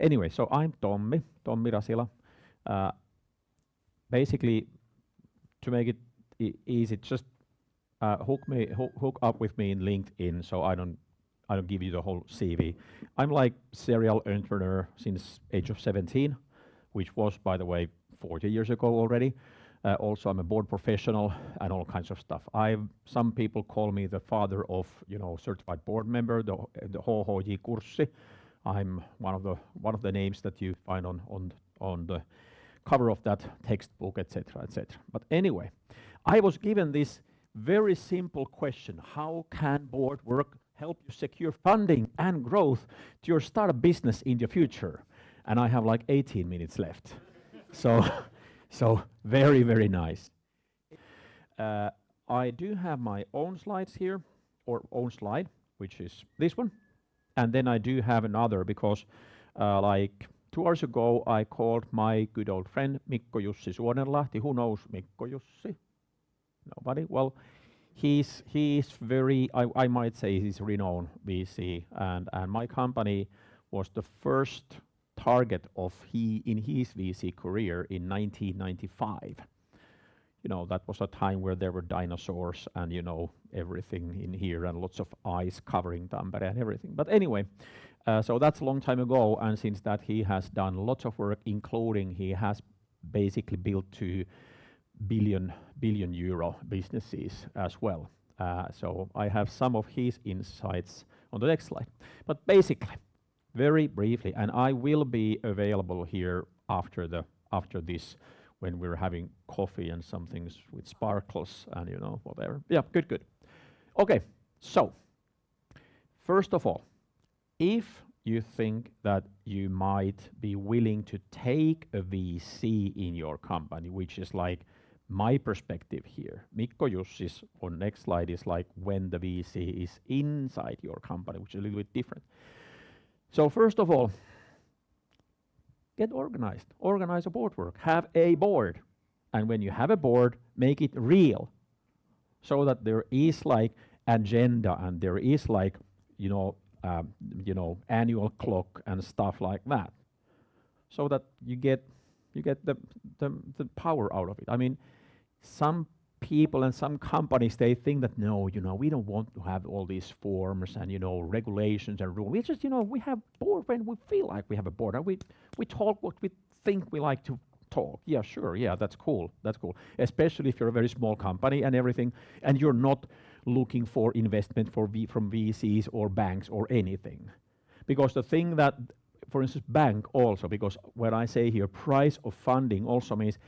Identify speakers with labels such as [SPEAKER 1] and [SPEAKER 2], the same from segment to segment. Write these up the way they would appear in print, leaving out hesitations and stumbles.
[SPEAKER 1] Anyway, so I'm Tommi Rasila. Uh, Basically, to make it easy, just hook up with me in LinkedIn, so I don't give you the whole CV. I'm like serial entrepreneur since age of 17, which was, by the way, 40 years ago already. Also, I'm a board professional and all kinds of stuff. Some people call me the father of, certified board member, the 4.J kurssi. I'm one of the names that you find on the cover of that textbook, etc., etc. But anyway, I was given this very simple question: how can board work help you secure funding and growth to your startup business in the future? And I have like 18 minutes left. So very, very nice. I do have my own slides here, or own slide, which is this one. And then I do have another because like 2 hours ago, I called my good old friend Mikko Jussi Suonenlahti. Who knows Mikko Jussi? Nobody? Well, he's very, I might say he's renowned VC, and my company was the first target of in his VC career in 1995. That was a time where there were dinosaurs and everything in here and lots of ice covering Tampere and everything. But anyway, so that's a long time ago, and since that he has done lots of work, including he has basically built 2 billion euro businesses as well. So I have some of his insights on the next slide. But basically, very briefly, and I will be available here after this when we're having coffee and some things with sparkles and whatever. Yeah, good. Okay, so first of all, if you think that you might be willing to take a VC in your company, which is like my perspective here, Mikko Jussi's on next slide is like when the VC is inside your company, which is a little bit different. So first of all, get organized. Organize a board work. Have a board. And when you have a board, make it real. So that there is like agenda and there is like, annual clock and stuff like that. So that you get the power out of it. I mean, some people and some companies, they think that no, we don't want to have all these forms and regulations and rules. We just we have board when we feel like we have a board, and we talk what we think we like to talk. Yeah, sure, yeah, that's cool. Especially if you're a very small company and everything, and you're not looking for investment from VCs or banks or anything. Because the thing that, for instance, bank also, because when I say here price of funding also means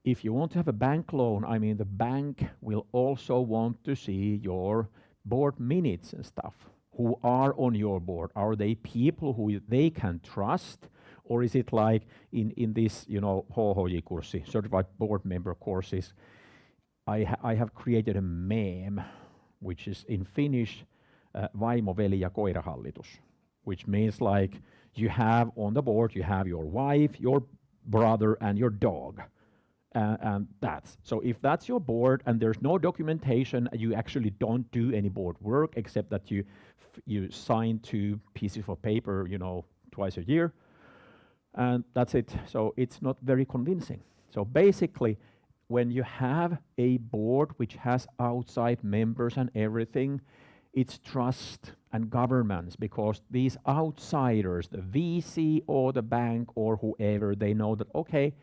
[SPEAKER 1] if you want to have a bank loan, I mean, the bank will also want to see your board minutes and stuff. Who are on your board? Are they people who they can trust? Or is it like in this, 4.J kurssi, certified board member courses, I have created a meme, which is in Finnish, vaimo, veli ja koirahallitus, which means like you have on the board, you have your wife, your brother, and your dog. And that's, so if that's your board and there's no documentation, you actually don't do any board work except that you sign 2 pieces of paper, twice a year, and that's it. So it's not very convincing. So basically, when you have a board which has outside members and everything, it's trust and governance, because these outsiders, the VC or the bank or whoever, they know that, okay,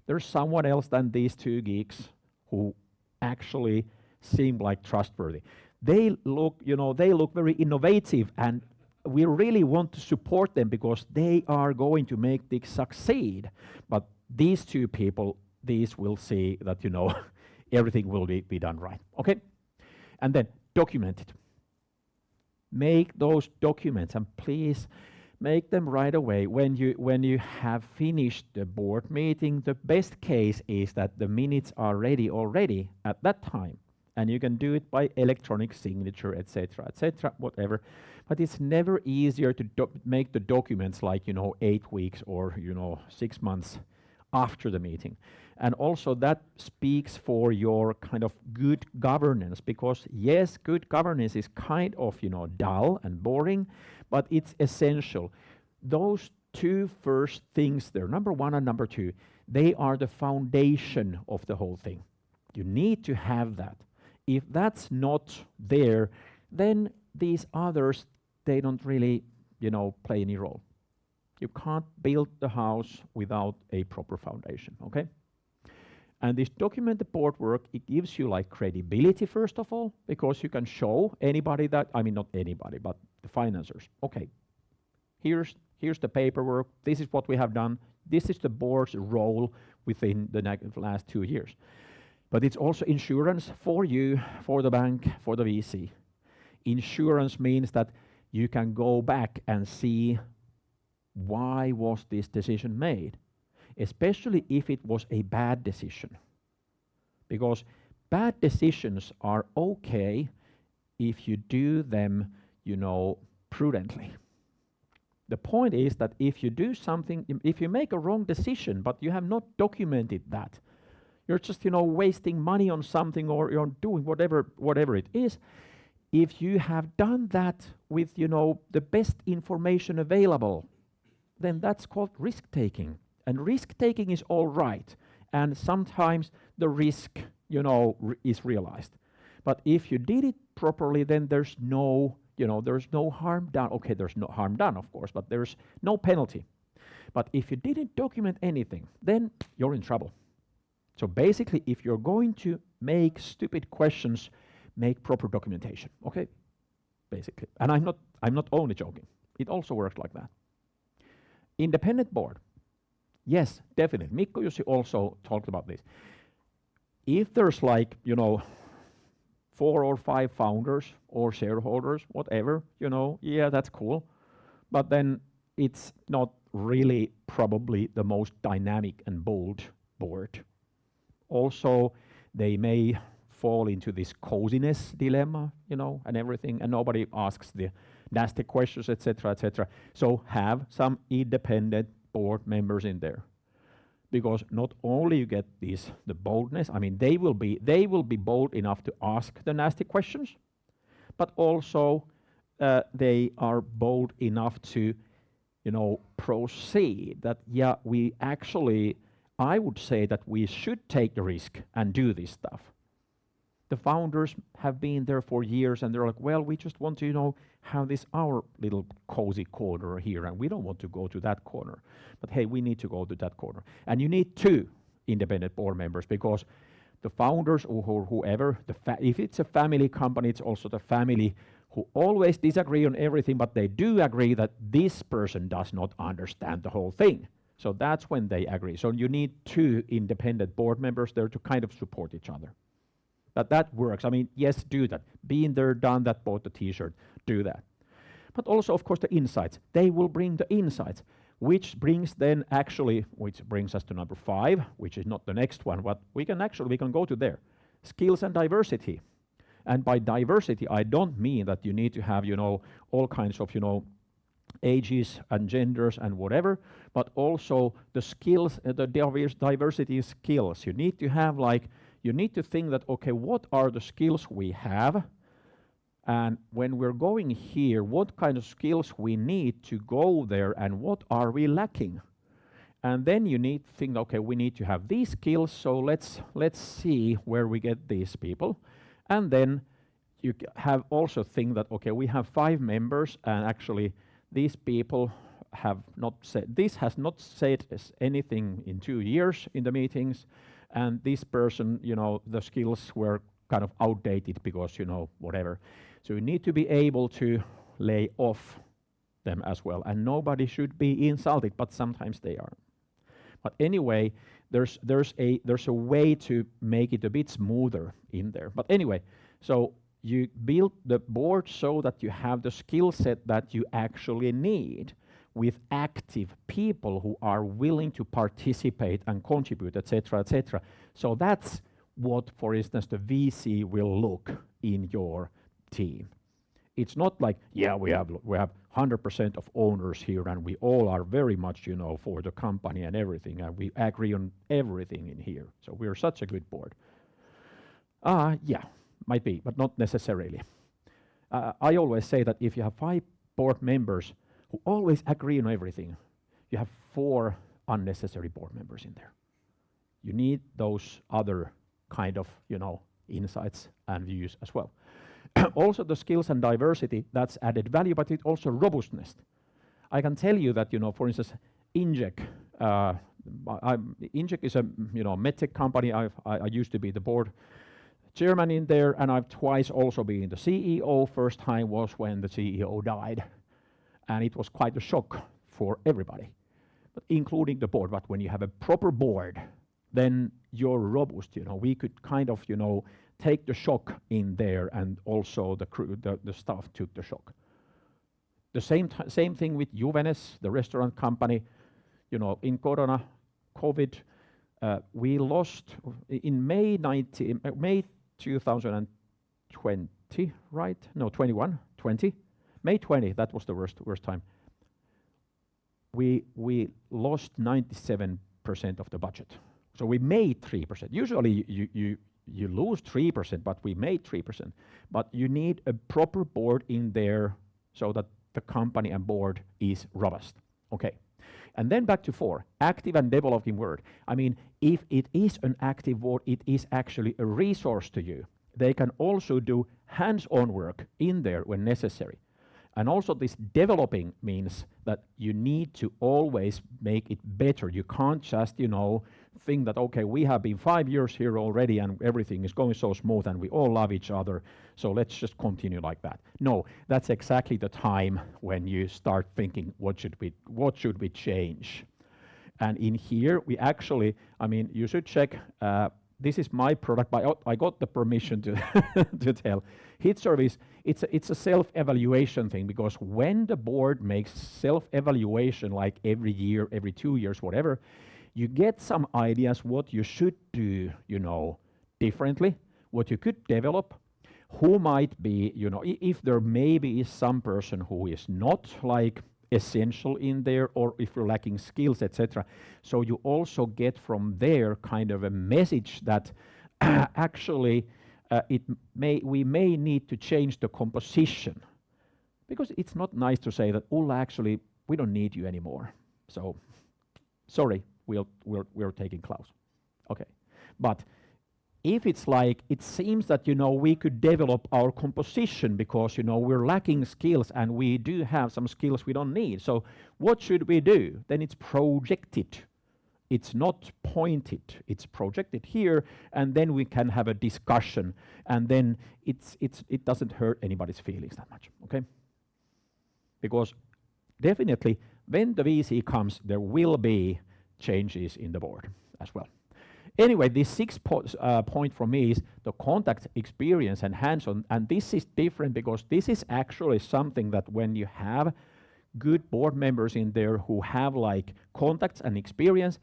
[SPEAKER 1] there's someone else than these 2 geeks who actually seem like trustworthy. They look very innovative, and we really want to support them because they are going to make this succeed. But these 2 people, these will see that, everything will be done right. Okay? And then document it. Make those documents, and please make them right away. When you have finished the board meeting, the best case is that the minutes are ready already at that time, and you can do it by electronic signature, etc., whatever. But it's never easier to make the documents like 8 weeks or 6 months after the meeting. And also that speaks for your kind of good governance, because yes, good governance is kind of dull and boring, but it's essential. Those two first things there, number one and number two, they are the foundation of the whole thing. You need to have that. If that's not there, then these others, they don't really, play any role. You can't build the house without a proper foundation, okay? And this documented board work, it gives you like credibility, first of all, because you can show anybody that, not anybody, but the financiers. Okay, here's the paperwork, this is what we have done, this is the board's role within the last 2 years. But it's also insurance for you, for the bank, for the VC. Insurance means that you can go back and see why was this decision made, especially if it was a bad decision. Because bad decisions are okay if you do them, prudently. The point is that if you do something, if you make a wrong decision, but you have not documented that, you're just, wasting money on something, or you're doing whatever it is. If you have done that with, the best information available, then that's called risk-taking. And risk-taking is all right. And sometimes the risk, is realized. But if you did it properly, then there's no harm done. Okay, there's no harm done, of course, but there's no penalty. But if you didn't document anything, then you're in trouble. So basically, if you're going to make stupid questions, make proper documentation, okay? Basically. And I'm not only joking. It also works like that. Independent board. Yes, definitely. Mikko Jussi also talked about this. If there's like, 4 or 5 founders or shareholders, whatever, yeah, that's cool. But then it's not really probably the most dynamic and bold board. Also, they may fall into this coziness dilemma, and everything, and nobody asks the nasty questions, etc., etc. So have some independent board members in there, because not only you get the boldness. They will be bold enough to ask the nasty questions, but also they are bold enough to, proceed. That we actually. I would say that we should take the risk and do this stuff. The founders have been there for years, and they're like, well, we just want to, have this our little cozy corner here, and we don't want to go to that corner. But hey, we need to go to that corner. And you need 2 independent board members, because the founders or whoever, if it's a family company, it's also the family who always disagree on everything, but they do agree that this person does not understand the whole thing. So that's when they agree. So you need 2 independent board members there to kind of support each other. But that works. Yes, do that. Been there, done that, bought the t-shirt, do that. But also, of course, the insights. They will bring the insights, which brings us to number 5, which is not the next one, but we can go to there. Skills and diversity. And by diversity, I don't mean that you need to have, all kinds of, ages and genders and whatever, but also the skills, the diversity of skills. You need to have you need to think that, okay, what are the skills we have? And when we're going here, what kind of skills we need to go there, and what are we lacking? And then you need to think, okay, we need to have these skills, so let's see where we get these people. And then you have also think that, okay, we have 5 members, and actually these people has not said anything in 2 years in the meetings, and this person, the skills were kind of outdated because, whatever. So you need to be able to lay off them as well, and nobody should be insulted, but sometimes they are. But anyway, there's a way to make it a bit smoother in there. But anyway, so you build the board so that you have the skill set that you actually need, with active people who are willing to participate and contribute, etc., etc. So that's what, for instance, the VC will look in your team. It's not like, yeah, we have 100% of owners here, and we all are very much, for the company and everything, and we agree on everything in here. So we're such a good board. Yeah, might be, but not necessarily. I always say that if you have 5 board members who always agree on everything, you have 4 unnecessary board members in there. You need those other kind of, insights and views as well. Also the skills and diversity, that's added value, but it also robustness. I can tell you that, for instance, Injec, Injec is a, medtech company. I used to be the board chairman in there, and I've twice also been the CEO. First time was when the CEO died, and it was quite a shock for everybody, but including the board. But when you have a proper board, then you're robust. We could kind of, take the shock in there, and also the crew, the staff took the shock. The same thing with Juvenes, the restaurant company. In COVID, we lost in May 2020, right? No, 20. May 20, that was the worst time. We lost 97% of the budget. So we made 3%. Usually you lose 3%, but we made 3%. But you need a proper board in there so that the company and board is robust. Okay. And then back to 4, active and developing board. I mean, if it is an active board, it is actually a resource to you. They can also do hands-on work in there when necessary. And also this developing means that you need to always make it better. You can't just, think that, okay, we have been 5 years here already and everything is going so smooth and we all love each other, so let's just continue like that. No, that's exactly the time when you start thinking, what should we change? And in here, we actually, you should check, this is my product, but I got the permission to, to tell. Hit Service, it's a self-evaluation thing, because when the board makes self-evaluation, like every year, every 2 years, whatever, you get some ideas what you should do, differently, what you could develop, who might be, if there maybe is some person who is not like essential in there, or if you're lacking skills, etc. So you also get from there kind of a message that actually we may need to change the composition, because it's not nice to say that, Ulla, actually we don't need you anymore. So sorry, we're taking Klaus. Okay, but if it's like, it seems that, we could develop our composition because, we're lacking skills and we do have some skills we don't need. So what should we do? Then it's projected. It's not pointed. It's projected here, and then we can have a discussion, and then it doesn't hurt anybody's feelings that much, okay? Because definitely when the VC comes, there will be changes in the board as well. Anyway, this 6th point for me is the contact experience and hands-on, and this is different because this is actually something that when you have good board members in there who have like contacts and experience,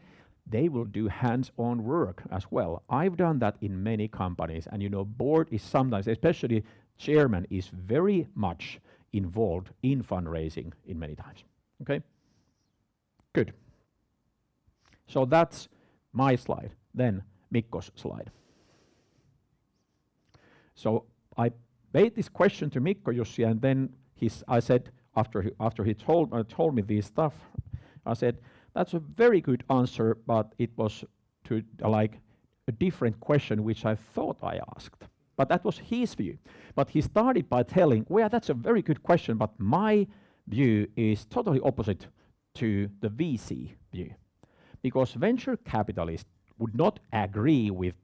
[SPEAKER 1] they will do hands-on work as well. I've done that in many companies, and board is sometimes, especially chairman, is very much involved in fundraising in many times. Okay? Good. So that's my slide. Then Mikko's slide. So I made this question to Mikko, Jussi, and then I said, after he told me this stuff, I said, that's a very good answer, but it was to like a different question which I thought I asked. But that was his view. But he started by telling, well, that's a very good question, but my view is totally opposite to the VC view. Because venture capitalists would not agree with,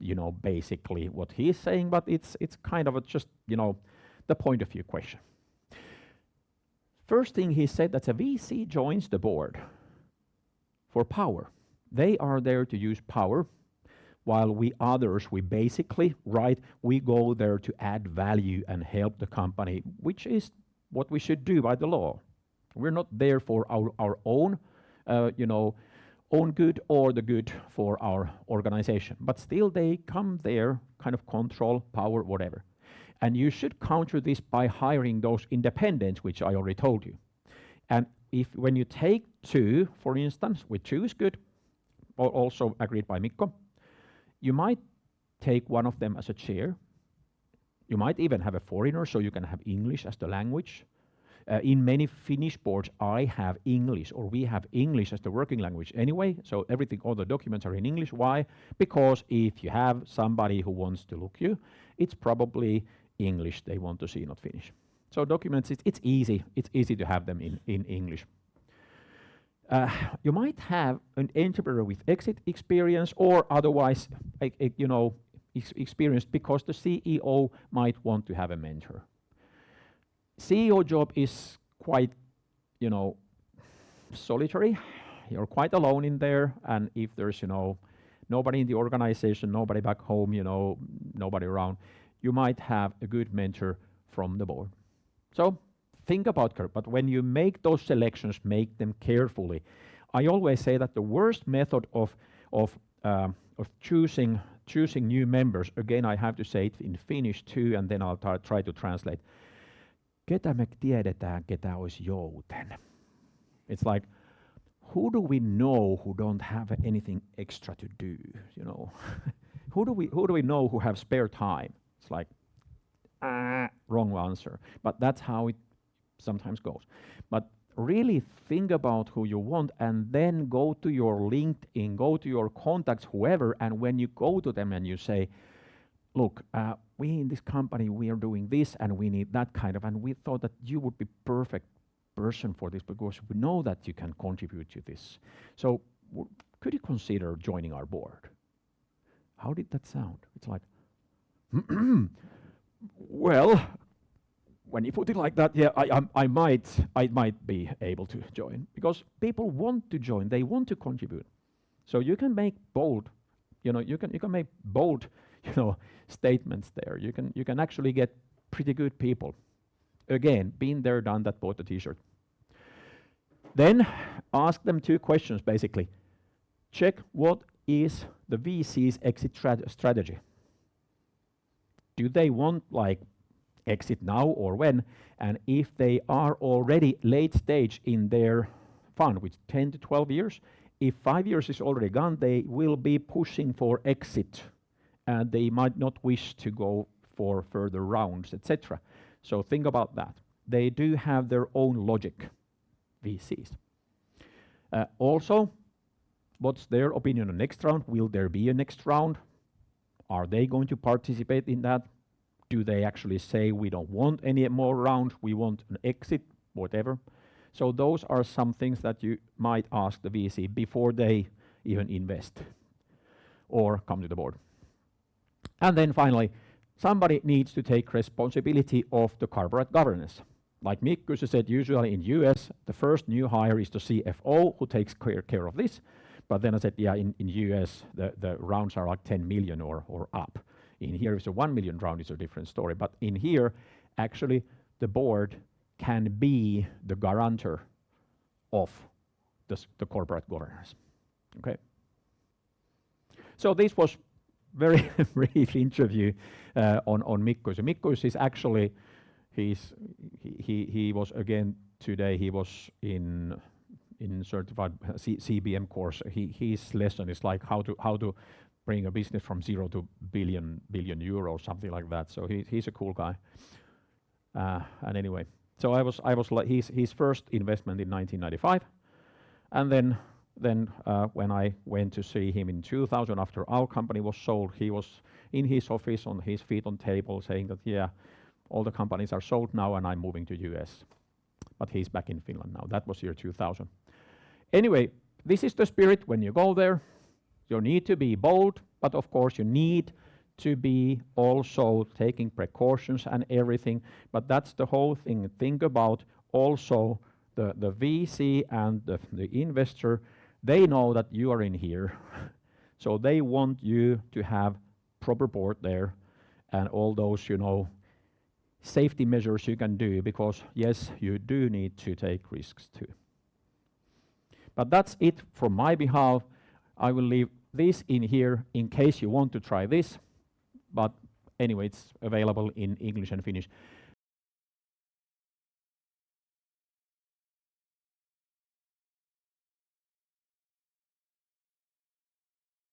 [SPEAKER 1] basically what he's saying, but it's kind of just, the point of view question. First thing he said, that a VC joins the board for power. They are there to use power, while we others, we basically, we go there to add value and help the company, which is what we should do by the law. We're not there for our own, own good or the good for our organization. But still they come there, kind of control, power, whatever. And you should counter this by hiring those independents, which I already told you. And when you take 2, for instance, with 2 is good, or also agreed by Mikko, you might take one of them as a chair. You might even have a foreigner, so you can have English as the language. In many Finnish boards, I have English, or we have English as the working language anyway, so everything, all the documents are in English. Why? Because if you have somebody who wants to look you, it's probably English they want to see, not Finnish. So documents, it's easy to have them in English. You might have an entrepreneur with exit experience, or otherwise, experienced, because the CEO might want to have a mentor. CEO job is quite, solitary. You're quite alone in there, and if there's, nobody in the organization, nobody back home, nobody around, you might have a good mentor from the board. So think about it, but when you make those selections, make them carefully. I always say that the worst method of choosing new members, again, I have to say it in Finnish too, and then I'll try to translate. Ketä me tiedetään, ketä olisi jouten? It's like, who do we know who don't have anything extra to do? Who do we know who have spare time? It's like, wrong answer. But that's how it sometimes goes. But really think about who you want, and then go to your LinkedIn, go to your contacts, whoever, and when you go to them and you say, look, we in this company, we are doing this and we need that kind of, and we thought that you would be perfect person for this because we know that you can contribute to this. So could you consider joining our board? How did that sound? It's like, well, when you put it like that, yeah, I might be able to join, because people want to join, they want to contribute. So you can make bold, you can make bold, statements there. You can actually get pretty good people. Again, been there, done that, bought the t-shirt. Then ask them 2 questions basically. Check what is the VC's exit strategy. Do they want exit now or when? And if they are already late stage in their fund, which 10 to 12 years, if 5 years is already gone, they will be pushing for exit, and they might not wish to go for further rounds, etc. So think about that. They do have their own logic, VCs. Also, what's their opinion on next round? Will there be a next round? Are they going to participate in that? Do they actually say, we don't want any more rounds, we want an exit, whatever? So those are some things that you might ask the VC before they even invest or come to the board. And then finally, somebody needs to take responsibility of the corporate governance. Like Mikko said, usually in US, the first new hire is the CFO who takes care of this. But then I said, yeah, in US, the rounds are like 10 million or up. In here, if it's a 1 million round, it's a different story. But in here, actually, the board can be the guarantor of the corporate governance. Okay. So this was very brief interview on Mikko. So Mikko is actually, he was again today. He was in certified CBM course. His lesson is like how to bring a business from 0 to billion euros, something like that. So he's a cool guy. And anyway, so I was like his first investment in 1995, and then when I went to see him in 2000 after our company was sold, he was in his office on his feet on table saying that, yeah, all the companies are sold now and I'm moving to US. But he's back in Finland now. That was year 2000. Anyway, this is the spirit when you go there. You need to be bold, but of course you need to be also taking precautions and everything. But that's the whole thing. Think about also the VC and the investor. They know that you are in here. So they want you to have proper board there and all those, safety measures you can do, because yes, you do need to take risks too. But that's it from my behalf. I will leave this in here in case you want to try this. But anyway, it's available in English and Finnish.